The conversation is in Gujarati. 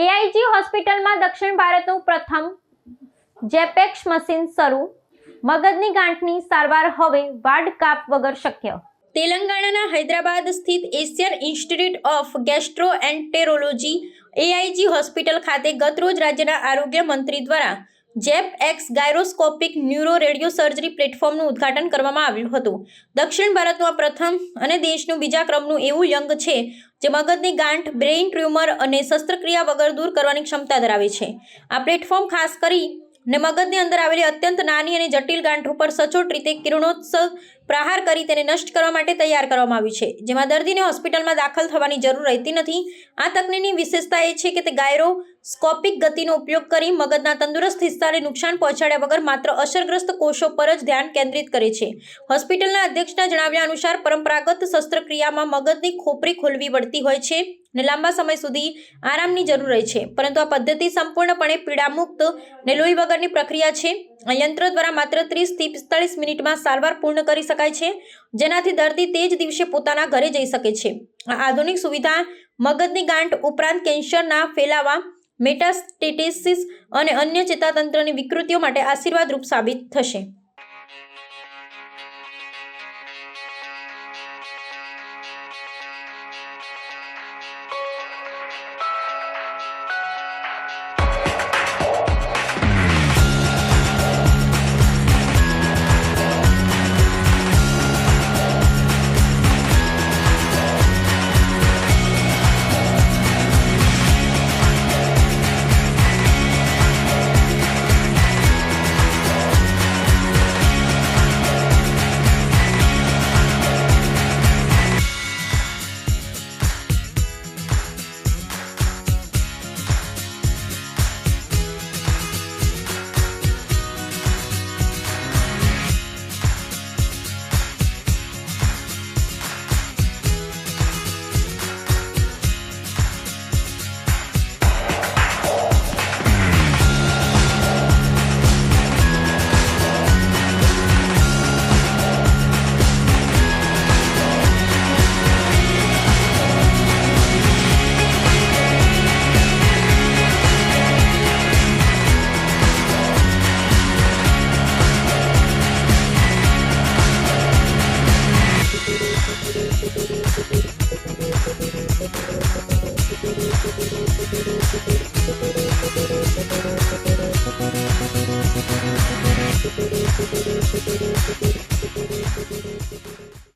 એઆઈજી હોસ્પિટલમાં દક્ષિણ ભારતનું પ્રથમ જેપેક્સ મશીન શરૂ. મગજની ગાંઠની સારવાર હવે વાડ કાપ વગર શક્ય. તેલંગાણાના હૈદરાબાદ સ્થિત એશિયન ઇન્સ્ટિટ્યૂટ ઓફ ગેસ્ટ્રોએન્ટેરોલોજી એઆઈજી હોસ્પિટલ ખાતે ગતરોજ રાજ્યના આરોગ્ય મંત્રી દ્વારા જેપએક્સ ગાયરોસ્કોપિક ન્યુરો રેડિયો સર્જરી પ્લેટફોર્મનું ઉદ્ઘાટન કરવામાં આવ્યું હતું. દક્ષિણ ભારતનું આ પ્રથમ અને દેશનું બીજા ક્રમનું એવું યંગ છે જે મગજની ગાંઠ, બ્રેઇન ટ્યુમર અને શસ્ત્રક્રિયા વગર દૂર કરવાની ક્ષમતા ધરાવે છે. આ પ્લેટફોર્મ ખાસ કરીને મગજની અંદર આવેલી અત્યંત નાની અને જટિલ ગાંઠો પર સચોટ રીતે કિરણોત્સર્ગ પ્રહાર કરી તેને નષ્ટ કરવા માટે તૈયાર કરવામાં આવ્યું છે, જેમાં દર્દીને હોસ્પિટલમાં દાખલ થવાની જરૂર રહેતી નથી. આ તકનીકની વિશેષતા એ છે કે તે ગાયરોસ્કોપિક ગતિનો ઉપયોગ કરી મગજના તંદુરસ્ત હિસ્સાને નુકસાન પહોંચાડ્યા વગર માત્ર અસરગ્રસ્ત કોષો પર જ ધ્યાન કેન્દ્રિત કરે છે. હોસ્પિટલના અધ્યક્ષના જણાવ્યા અનુસાર પરંપરાગત શસ્ત્રક્રિયામાં મગજની ખોપરી ખોલવી પડતી હોય છે અને લાંબા સમય સુધી આરામની જરૂર રહે છે, પરંતુ આ પદ્ધતિ સંપૂર્ણપણે પીડામુક્ત અને લોહી વગરની પ્રક્રિયા છે. આ યંત્ર દ્વારા માત્ર 30 થી 45 મિનિટમાં સારવાર પૂર્ણ કરી શકાય છે, જેનાથી દર્દી તે જ દિવસે પોતાના ઘરે જઈ શકે છે. આ આધુનિક સુવિધા મગજની ગાંઠ ઉપરાંત કેન્સરના ફેલાવા, મેટાસ્ટેસિસ અને અન્ય ચેતાતંત્રની વિકૃતિઓ માટે આશીર્વાદરૂપ સાબિત થશે.